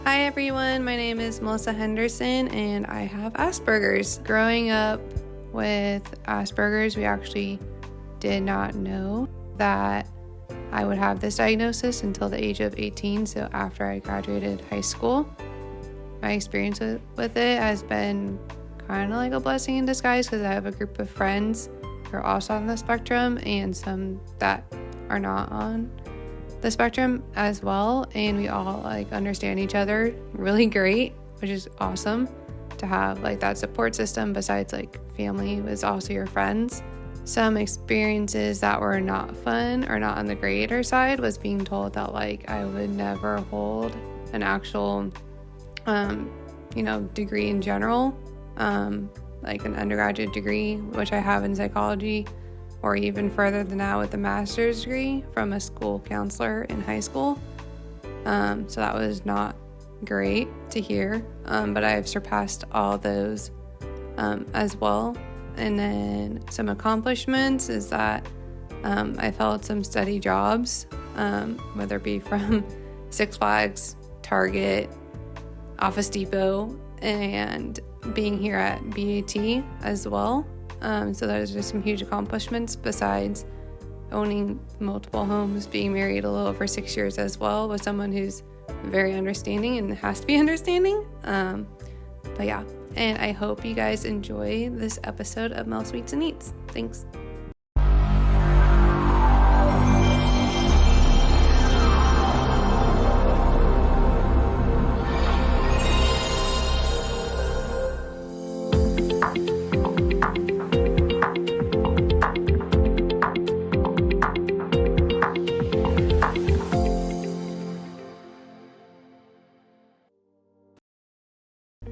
Hi everyone, my name is Melissa Henderson and I have Asperger's. Growing up with Asperger's, we actually did not know that I would have this diagnosis until the age of 18, so after I graduated high school. My experience with it has been kind of like a blessing in disguise because I have a group of friends who are also on the spectrum and some that are not on the spectrum as well, and we all understand each other really great, which is awesome to have that support system besides family was also your friends. Some experiences that were not fun or not on the greater side was being told that I would never hold an actual degree in general, like an undergraduate degree, which I have in psychology, or even further than that with a master's degree from a school counselor in high school. So that was not great to hear, but I've surpassed all those as well. And then some accomplishments is that I've held some steady jobs, whether it be from Six Flags, Target, Office Depot, and being here at B.A.T as well. So those are some huge accomplishments besides owning multiple homes, being married a little over 6 years as well with someone who's very understanding and has to be understanding. But yeah, and I hope you guys enjoy this episode of Mels Sweets and Eats. Thanks.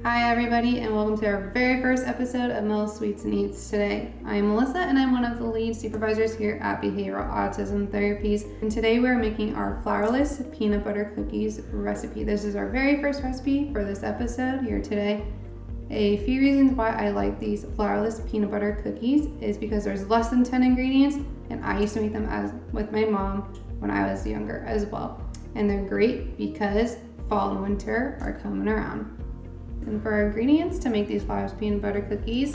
Hi everybody, and welcome to our very first episode of Mels Sweets and Eats. Today, I'm Melissa and I'm one of the lead supervisors here at Behavioral Autism Therapies. And today we're making our flourless peanut butter cookies recipe. This is our very first recipe for this episode here today. A few reasons why I like these flourless peanut butter cookies is because there's less than 10 ingredients, and I used to make them with my mom when I was younger as well. And they're great because fall and winter are coming around. And for our ingredients to make these flourless peanut butter cookies,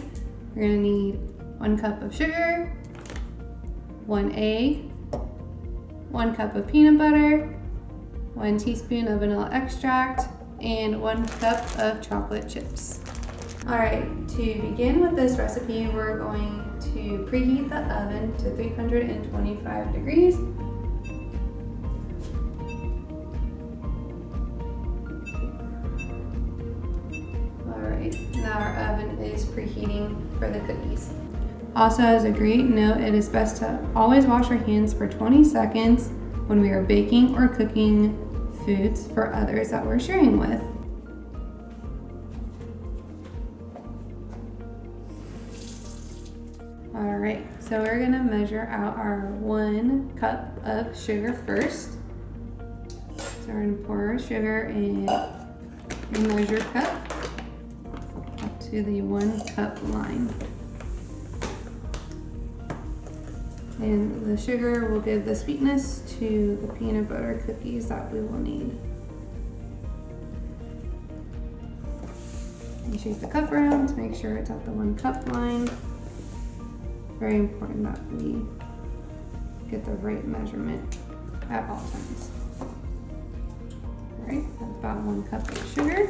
we're going to need 1 cup of sugar, 1 egg, 1 cup of peanut butter, 1 teaspoon of vanilla extract, and 1 cup of chocolate chips. Alright, to begin with this recipe, we're going to preheat the oven to 325 degrees. Now our oven is preheating for the cookies. Also, as a great note, it is best to always wash our hands for 20 seconds when we are baking or cooking foods for others that we're sharing with. Alright, so we're going to measure out our 1 cup of sugar first. So we're going to pour our sugar in a measured cup to the 1 cup line. And the sugar will give the sweetness to the peanut butter cookies that we will need. You shake the cup around to make sure it's at the 1 cup line. Very important that we get the right measurement at all times. All right, that's about 1 cup of sugar.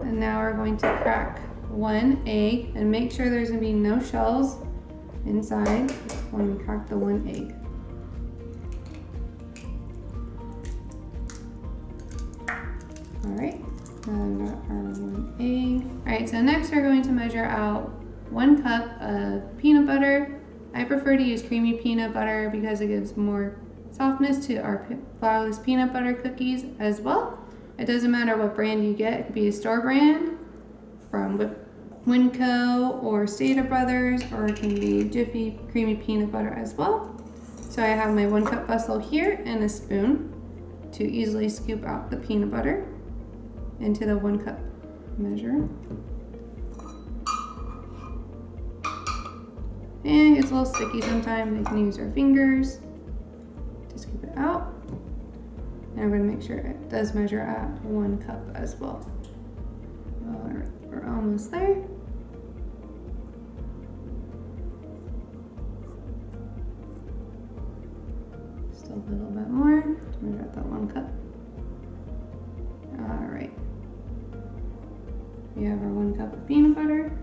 And now we're going to crack 1 egg and make sure there's going to be no shells inside when we crack the 1 egg. Alright, now our 1 egg. Alright, so next we're going to measure out 1 cup of peanut butter. I prefer to use creamy peanut butter because it gives more softness to our flourless peanut butter cookies as well. It doesn't matter what brand you get. It could be a store brand from Winco or Stater Brothers, or it can be Jiffy creamy peanut butter as well. So I have my 1 cup vessel here and a spoon to easily scoop out the peanut butter into the 1 cup measure. And it gets a little sticky sometimes. We can use our fingers to scoop it out. And I'm going to make sure it does measure at 1 cup as well. All right, we're almost there. Just a little bit more to measure at that 1 cup. All right. We have our 1 cup of peanut butter.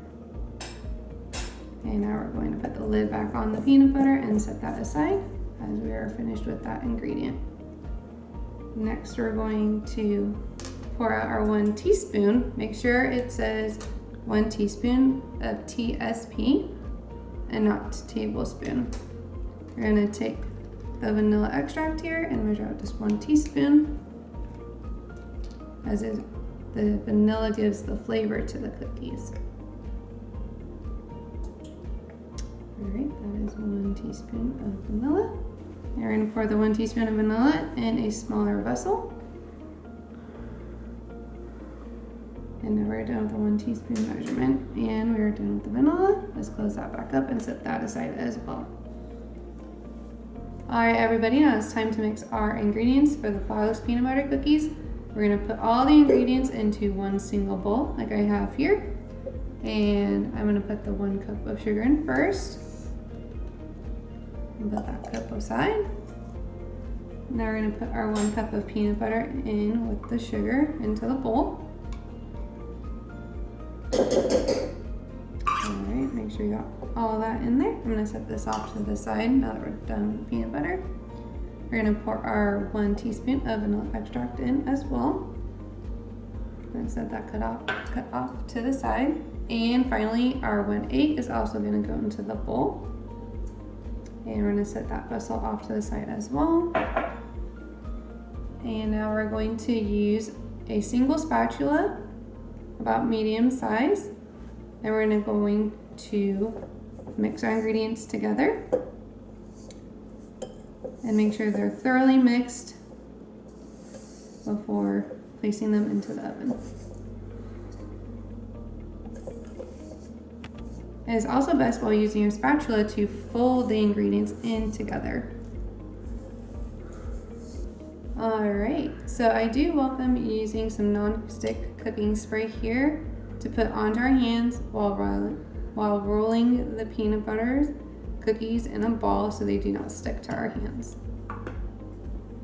And now we're going to put the lid back on the peanut butter and set that aside as we are finished with that ingredient. Next, we're going to pour out our 1 teaspoon. Make sure it says 1 teaspoon of TSP and not tablespoon. We're going to take the vanilla extract here and measure out just 1 teaspoon, as the vanilla gives the flavor to the cookies. Alright, that is 1 teaspoon of vanilla. Now we're going to pour the 1 teaspoon of vanilla in a smaller vessel. And now we're done with the 1 teaspoon measurement. And we're done with the vanilla. Let's close that back up and set that aside as well. Alright everybody, now it's time to mix our ingredients for the flourless peanut butter cookies. We're going to put all the ingredients into 1 single bowl like I have here. And I'm going to put the 1 cup of sugar in first. And put that cup aside. Now we're going to put our 1 cup of peanut butter in with the sugar into the bowl. Alright, make sure you got all that in there. I'm going to set this off to the side now that we're done with the peanut butter. We're going to pour our 1 teaspoon of vanilla extract in as well. And set that cut off to the side. And finally, our 1 egg is also going to go into the bowl. And we're going to set that vessel off to the side as well. And now we're going to use a single spatula, about medium size. And we're going to mix our ingredients together. And make sure they're thoroughly mixed before placing them into the oven. It is also best while using your spatula to fold the ingredients in together. Alright, so I do welcome using some non-stick cooking spray here to put onto our hands while rolling the peanut butter cookies in a ball so they do not stick to our hands.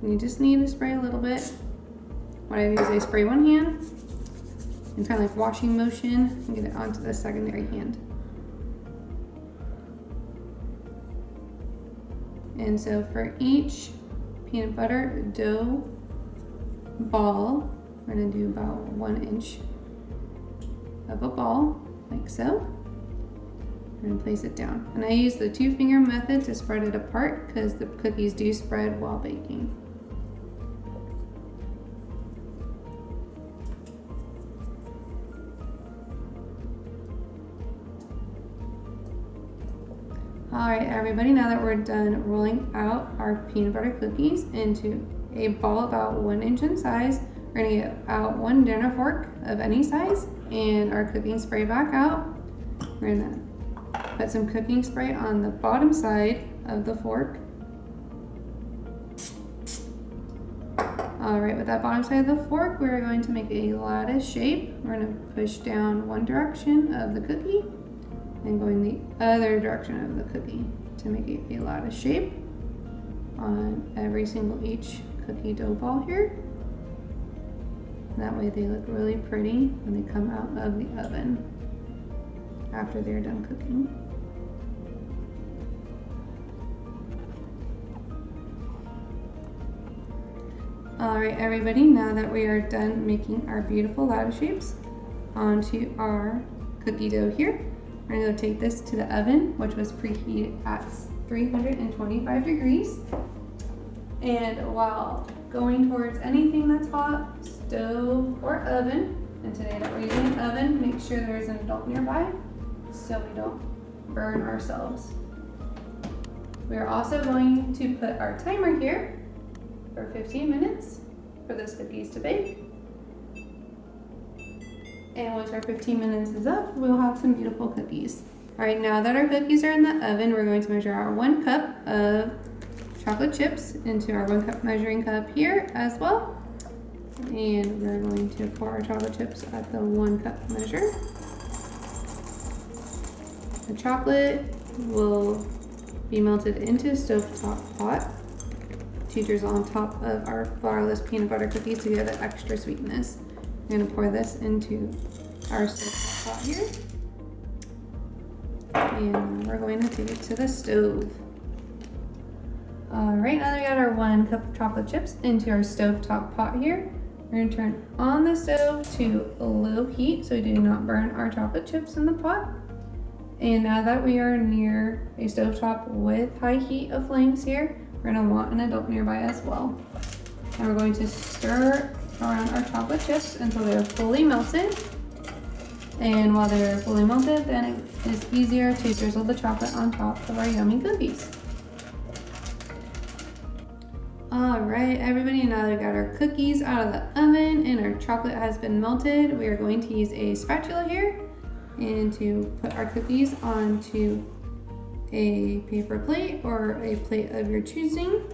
And you just need to spray a little bit. What I do is I spray 1 hand and kind of like washing motion and get it onto the secondary hand. And so for each peanut butter dough ball, we're going to do about 1 inch of a ball, like so. We're going to place it down. And I use the 2-finger method to spread it apart because the cookies do spread while baking. Alright everybody, now that we're done rolling out our peanut butter cookies into a ball about 1 inch in size, we're going to get out 1 dinner fork of any size and our cooking spray back out. We're going to put some cooking spray on the bottom side of the fork. Alright, with that bottom side of the fork, we're going to make a lattice shape. We're going to push down 1 direction of the cookie and going the other direction of the cookie to make a lattice shape on every single each cookie dough ball here. That way they look really pretty when they come out of the oven after they're done cooking. Alright everybody, now that we are done making our beautiful lattice shapes onto our cookie dough here, we're going to go take this to the oven, which was preheated at 325 degrees. And while going towards anything that's hot, stove or oven, and today that we're using an oven, make sure there's an adult nearby so we don't burn ourselves. We are also going to put our timer here for 15 minutes for those cookies to bake. And once our 15 minutes is up, we'll have some beautiful cookies. All right, now that our cookies are in the oven, we're going to measure our 1 cup of chocolate chips into our 1 cup measuring cup here as well. And we're going to pour our chocolate chips at the 1 cup measure. The chocolate will be melted into a stovetop pot to drizzle on top of our flourless peanut butter cookies to give it extra sweetness. I'm going to pour this into our stovetop pot here. And we're going to take it to the stove. Alright, now that we got our 1 cup of chocolate chips into our stovetop pot here, we're going to turn on the stove to low heat so we do not burn our chocolate chips in the pot. And now that we are near a stovetop with high heat of flames here, we're going to want an adult nearby as well. And we're going to stir around our chocolate chips until they're fully melted. And while they're fully melted, then it is easier to drizzle the chocolate on top of our yummy cookies. Alright everybody, now that we got our cookies out of the oven and our chocolate has been melted, we are going to use a spatula here and to put our cookies onto a paper plate or a plate of your choosing.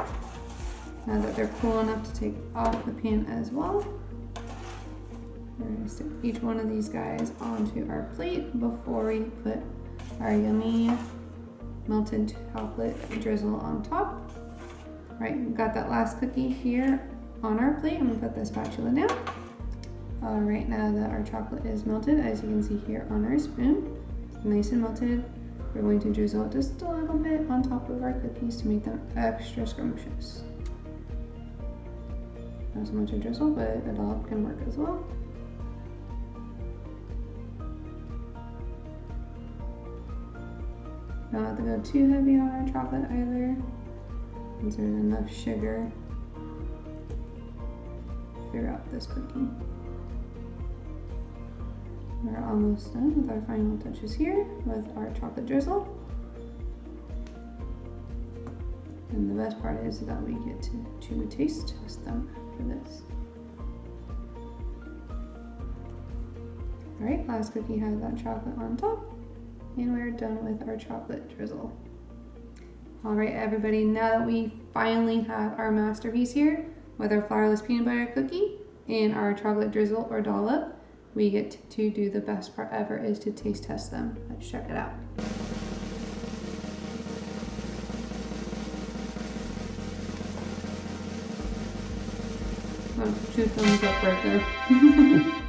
Now that they're cool enough to take off the pan as well, we're going to stick each one of these guys onto our plate before we put our yummy melted chocolate drizzle on top. Right, we've got that last cookie here on our plate. I'm going to put the spatula down. Alright, now that our chocolate is melted, as you can see here on our spoon, it's nice and melted, we're going to drizzle just a little bit on top of our cookies to make them extra scrumptious. Not so much a drizzle, but a dollop can work as well. Don't have to go too heavy on our chocolate either. There's enough sugar throughout this cookie. We're almost done with our final touches here with our chocolate drizzle. And the best part is that we get to taste test them after this. Alright, last cookie has that chocolate on top. And we're done with our chocolate drizzle. Alright everybody, now that we finally have our masterpiece here with our flourless peanut butter cookie and our chocolate drizzle or dollop, we get to do the best part ever, is to taste test them. Let's check it out. 2 thumbs up right there.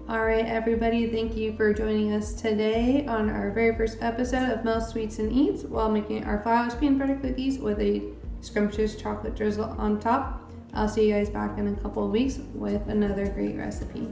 Alright everybody, thank you for joining us today on our very first episode of Mels Sweets and Eats while making our flourless peanut butter cookies with a scrumptious chocolate drizzle on top. I'll see you guys back in a couple of weeks with another great recipe.